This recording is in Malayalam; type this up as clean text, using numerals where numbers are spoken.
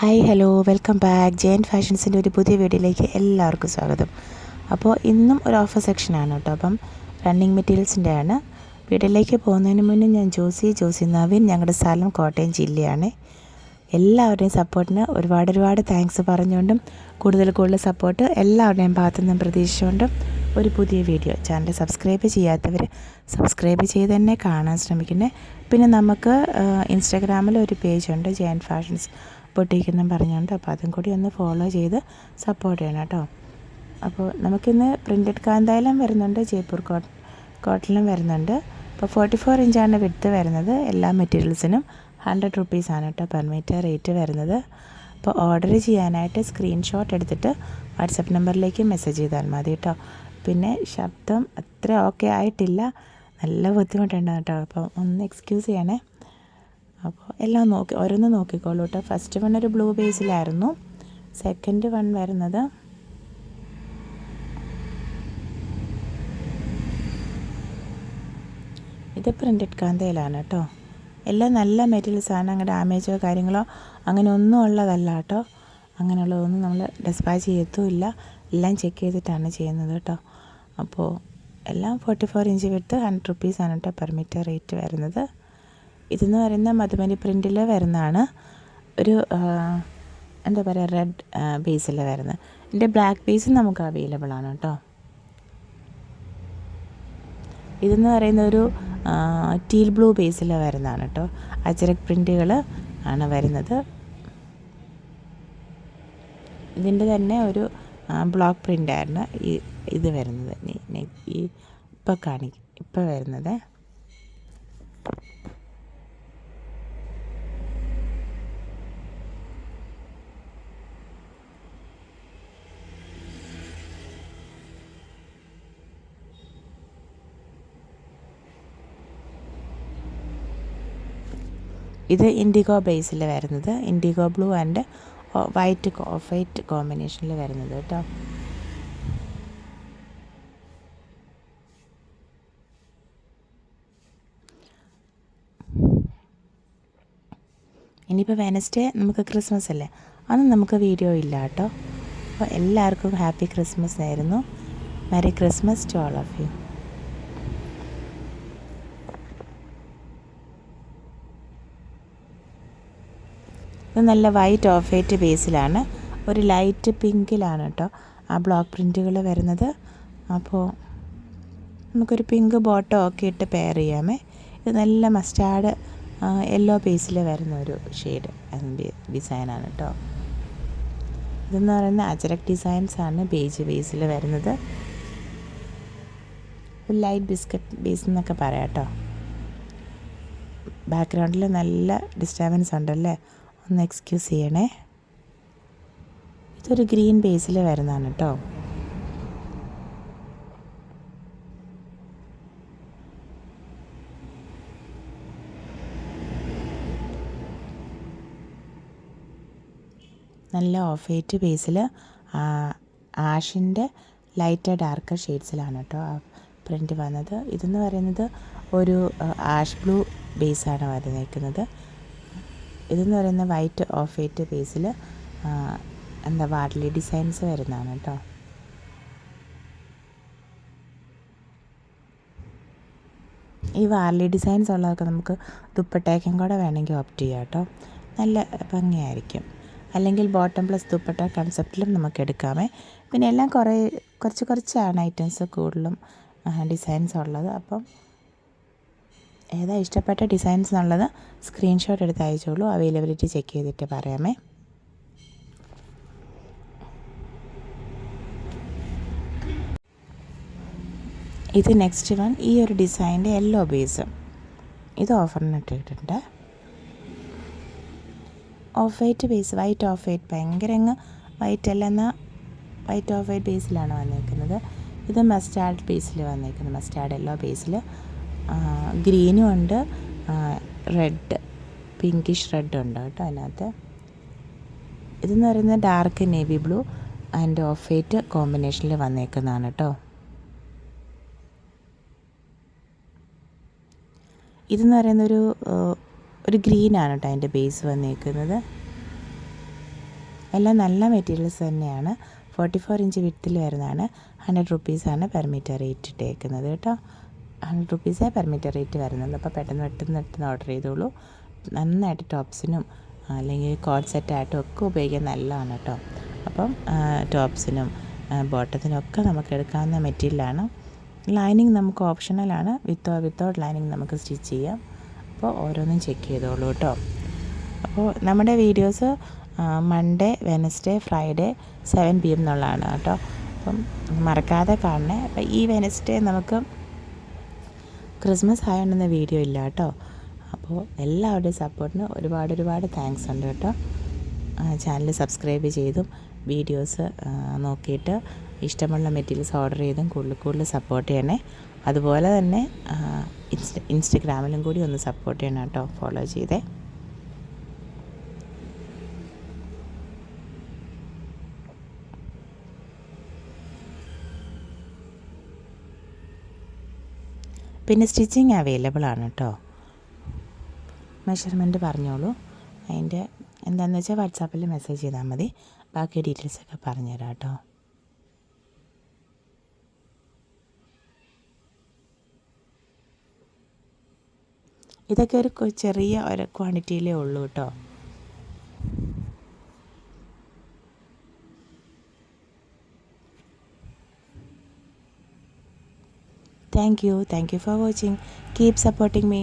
Hi hello welcome back Jain ഫാഷൻസിൻ്റെ ഒരു പുതിയ വീഡിയോയിലേക്ക് എല്ലാവർക്കും സ്വാഗതം. അപ്പോൾ ഇന്നും ഒരു ഓഫർ സെക്ഷനാണ് കേട്ടോ. അപ്പം റണ്ണിങ് മെറ്റീരിയൽസിൻ്റെ ആണ്. വീഡിയോയിലേക്ക് പോകുന്നതിന് മുന്നേ ഞാൻ ജോസി നവീൻ, ഞങ്ങളുടെ സ്ഥലം കോട്ടയം ജില്ലയാണ്. എല്ലാവരുടെയും സപ്പോർട്ടിന് ഒരുപാട് താങ്ക്സ് പറഞ്ഞുകൊണ്ടും കൂടുതൽ സപ്പോർട്ട് എല്ലാവരുടെയും ഭാഗത്തു നിന്നും പ്രതീക്ഷിച്ചുകൊണ്ടും ഒരു പുതിയ വീഡിയോ. ചാനൽ സബ്സ്ക്രൈബ് ചെയ്യാത്തവർ സബ്സ്ക്രൈബ് ചെയ്ത് തന്നെ കാണാൻ ശ്രമിക്കുന്നത്. പിന്നെ നമുക്ക് ഇൻസ്റ്റാഗ്രാമിൽ ഒരു പേജുണ്ട്, ജെയിൻ ഫാഷൻസ് പൊട്ടിക്കുന്നും പറഞ്ഞുകൊണ്ട്. അപ്പോൾ അതും കൂടി ഒന്ന് ഫോളോ ചെയ്ത് സപ്പോർട്ട് ചെയ്യണം കേട്ടോ. അപ്പോൾ നമുക്കിന്ന് പ്രിൻറ്റഡ് കാന്തായാലും വരുന്നുണ്ട്, ജയ്പൂർ കോട്ടണിലും വരുന്നുണ്ട്. അപ്പോൾ 44 ഇഞ്ചാണ് വിഡ്ത്ത് വരുന്നത്. എല്ലാ മെറ്റീരിയൽസിനും 100 റുപ്പീസാണ് കേട്ടോ പെർ മീറ്റർ റേറ്റ് വരുന്നത്. അപ്പോൾ ഓർഡർ ചെയ്യാനായിട്ട് സ്ക്രീൻഷോട്ട് എടുത്തിട്ട് വാട്സപ്പ് നമ്പറിലേക്ക് മെസ്സേജ് ചെയ്താൽ മതി കേട്ടോ. പിന്നെ ശബ്ദം അത്ര ഓക്കെ ആയിട്ടില്ല, നല്ല ബുദ്ധിമുട്ടുണ്ട് കേട്ടോ. അപ്പോൾ ഒന്ന് എക്സ്ക്യൂസ് ചെയ്യണേ. അപ്പോൾ എല്ലാം ഓരോന്ന് നോക്കിക്കോളൂ കേട്ടോ. ഫസ്റ്റ് വൺ ഒരു ബ്ലൂ ബേസിലായിരുന്നു. സെക്കൻഡ് വൺ വരുന്നത് ഇത് പ്രിൻറ്റഡ് കാന്തയിലാണ് കേട്ടോ. എല്ലാം നല്ല മെറ്റീരിയൽസാണ്, അങ്ങനെ ഡാമേജോ കാര്യങ്ങളോ അങ്ങനെ ഒന്നും ഉള്ളതല്ല കേട്ടോ. അങ്ങനെയുള്ളതൊന്നും നമ്മൾ ഡെസ്പാച്ച് ചെയ്യത്തുമില്ല, എല്ലാം ചെക്ക് ചെയ്തിട്ടാണ് ചെയ്യുന്നത് കേട്ടോ. അപ്പോൾ എല്ലാം 44 ഇഞ്ച് വിട്ട് 100 റുപ്പീസാണ് കേട്ടോ പെർ മീറ്റർ റേറ്റ് വരുന്നത്. ഇതെന്ന് പറയുന്ന മധുബനി പ്രിൻറ്റിൽ വരുന്നതാണ്. ഒരു എന്താ പറയുക, റെഡ് ബേസിൽ വരുന്നത്. ഇതിൻ്റെ ബ്ലാക്ക് ബേസ് നമുക്ക് അവൈലബിൾ ആണ് കേട്ടോ. ഇതെന്ന് പറയുന്ന ഒരു ടീൽ ബ്ലൂ ബേസിൽ വരുന്നതാണ് കേട്ടോ. അജരക് പ്രിൻറ്റുകൾ ആണ് വരുന്നത്. ഇതിൻ്റെ തന്നെ ഒരു ബ്ലോക്ക് പ്രിൻ്റായിരുന്നു ഇത് വരുന്നത്. ഇപ്പോൾ വരുന്നത് ഇത് ഇൻഡിഗോ ബേസിൽ വരുന്നത്. Indigo blue and off white കോമ്പിനേഷനിൽ വരുന്നത് കേട്ടോ. ഇനിയിപ്പോൾ വെനസ്ഡേ നമുക്ക് ക്രിസ്മസ് അല്ലേ, അന്ന് നമുക്ക് വീഡിയോ ഇല്ല കേട്ടോ. അപ്പോൾ എല്ലാവർക്കും ഹാപ്പി ക്രിസ്മസ് ആയിരുന്നു. Merry Christmas to all of you. ഇത് നല്ല വൈറ്റ് ഓഫ് വൈറ്റ് ബേസിലാണ്, ഒരു ലൈറ്റ് പിങ്കിലാണ് കേട്ടോ ആ ബ്ലോക്ക് പ്രിൻറ്റുകൾ വരുന്നത്. അപ്പോൾ നമുക്കൊരു പിങ്ക് ബോട്ടോ ഒക്കെ ഇട്ട് പെയർ ചെയ്യാമേ. ഇത് നല്ല മസ്റ്റാർഡ് യെല്ലോ ബേസിൽ വരുന്ന ഒരു ഷെയ്ഡ് ഡിസൈനാണ് കേട്ടോ. ഇതെന്ന് പറയുന്ന അജരക് ഡിസൈൻസാണ് ബേജ് ബേസിൽ വരുന്നത്. ഒരു ലൈറ്റ് ബിസ്ക്കറ്റ് ബേസ് എന്നൊക്കെ പറയാം കേട്ടോ. ബാക്ക്ഗ്രൗണ്ടിൽ നല്ല ഡിസ്റ്റർബൻസ് ഉണ്ടല്ലേ, ഒന്ന് എക്സ്ക്യൂസ് ചെയ്യണേ. ഇതൊരു ഗ്രീൻ ബേസിൽ വരുന്നതാണ് കേട്ടോ. നല്ല of white Basil ആഷിൻ്റെ light dark ഷെയ്ഡ്സിലാണ് കേട്ടോ ആ പ്രിൻറ്റ് വന്നത്. ഇതെന്ന് പറയുന്നത് ഒരു ആഷ് ബ്ലൂ ബേസാണ് വന്നിരിക്കുന്നത്. ഇതെന്ന് പറയുന്ന വൈറ്റ് ഓഫ് വൈറ്റ് ബേസിൽ എന്താ വാർലി ഡിസൈൻസ് വരുന്നതാണ് കേട്ടോ. ഈ വാർലി ഡിസൈൻസ് ഉള്ളതൊക്കെ നമുക്ക് ദുപ്പട്ടയ്ക്കും കൂടെ വേണമെങ്കിൽ ഓപ്റ്റ് ചെയ്യാം കേട്ടോ, നല്ല ഭംഗിയായിരിക്കും. അല്ലെങ്കിൽ ബോട്ടം പ്ലസ് ദുപ്പട്ട കൺസെപ്റ്റിലും നമുക്ക് എടുക്കാമേ. പിന്നെ എല്ലാം കുറച്ചാണ് ഐറ്റംസ് കൂടുതലും ഡിസൈൻസ് ഉള്ളത്. അപ്പം ഏതാ ഇഷ്ടപ്പെട്ട ഡിസൈൻസ് എന്നുള്ളത് സ്ക്രീൻഷോട്ട് എടുത്ത് അയച്ചോളൂ, അവൈലബിലിറ്റി ചെക്ക് ചെയ്തിട്ട് പറയാമേ. ഇത് നെക്സ്റ്റ് വൺ, ഈ ഒരു ഡിസൈൻ്റെ യെല്ലോ ബേസ്. ഇത് ഓഫറിന് ഇട്ടിട്ടുണ്ട്. Of white base, white off white, ഭയങ്കര വൈറ്റ് അല്ല, എന്നാൽ വൈറ്റ് ഓഫ് വൈറ്റ് ബേസിലാണ് വന്നിരിക്കുന്നത്. ഇത് മസ്റ്റാർഡ് ബേസിൽ വന്നിരിക്കുന്നത്, മസ്റ്റാർഡ് യെല്ലോ ബേസിൽ. ഗ്രീനും ഉണ്ട്, റെഡ് പിങ്കിഷ് റെഡ് ഉണ്ട് കേട്ടോ അതിനകത്ത്. ഇതെന്ന് പറയുന്നത് dark navy blue and off white കോമ്പിനേഷനിൽ വന്നേക്കുന്നതാണ് കേട്ടോ. ഇതെന്ന് പറയുന്നൊരു ഗ്രീനാണ് കേട്ടോ അതിൻ്റെ ബേസ് വന്നിരിക്കുന്നത്. എല്ലാം നല്ല മെറ്റീരിയൽസ് തന്നെയാണ്. 44 ഇഞ്ച് വിഡ്ത്തിൽ വരുന്നതാണ്. 100 റുപ്പീസാണ് പെർ മീറ്റർ റേറ്റ് ഇട്ടേക്കുന്നത് കേട്ടോ. 100 റുപ്പീസേ പെർ മീറ്റർ റേറ്റ് വരുന്നുള്ളൂ. അപ്പോൾ പെട്ടെന്ന് ഓർഡർ ചെയ്തോളൂ. നന്നായിട്ട് ടോപ്സിനും അല്ലെങ്കിൽ കോഡ് സെറ്റായിട്ടും ഒക്കെ ഉപയോഗിക്കാൻ നല്ലതാണ് കേട്ടോ. അപ്പം ടോപ്സിനും ബോട്ടത്തിനും ഒക്കെ നമുക്ക് എടുക്കാവുന്ന മെറ്റീരിയലാണ്. ലൈനിങ് നമുക്ക് ഓപ്ഷണലാണ്. വിത്തൗട്ട് ലൈനിങ് നമുക്ക് സ്റ്റിച്ച് ചെയ്യാം. അപ്പോൾ ഓരോന്നും ചെക്ക് ചെയ്തോളൂ കേട്ടോ. അപ്പോൾ നമ്മുടെ videos Monday, Wednesday, Friday 7 PM എന്നുള്ളതാണ് കേട്ടോ. അപ്പം മറക്കാതെ കാണണേ. അപ്പോൾ ഈ വെനസ്ഡേ നമുക്ക് ക്രിസ്മസ് ആയതുകൊണ്ടൊന്നും വീഡിയോ ഇല്ല കേട്ടോ. അപ്പോൾ എല്ലാവരുടെയും സപ്പോർട്ടിന് ഒരുപാട് താങ്ക്സ് ഉണ്ട് കേട്ടോ. ചാനൽ സബ്സ്ക്രൈബ് ചെയ്തും വീഡിയോസ് നോക്കിയിട്ട് ഇഷ്ടമുള്ള മെറ്റീരിയൽസ് ഓർഡർ ചെയ്തും കൂടുതൽ സപ്പോർട്ട് ചെയ്യണേ. അതുപോലെ തന്നെ ഇൻസ്റ്റഗ്രാമിലും കൂടി ഒന്ന് സപ്പോർട്ട് ചെയ്യണം കേട്ടോ. ഫോളോ ചെയ്തേ. പിന്നെ സ്റ്റിച്ചിങ് അവൈലബിൾ ആണ് കേട്ടോ. മെഷർമെൻറ്റ് പറഞ്ഞോളൂ. അതിൻ്റെ എന്താണെന്ന് വെച്ചാൽ വാട്സാപ്പിൽ മെസ്സേജ് ചെയ്താൽ മതി. ബാക്കി ഡീറ്റെയിൽസൊക്കെ പറഞ്ഞുതരാം കേട്ടോ. ഇതൊക്കെ ഒരു ചെറിയ ഒരു ക്വാണ്ടിറ്റിയിലേ ഉള്ളൂ കേട്ടോ. Thank you for watching. Keep supporting me.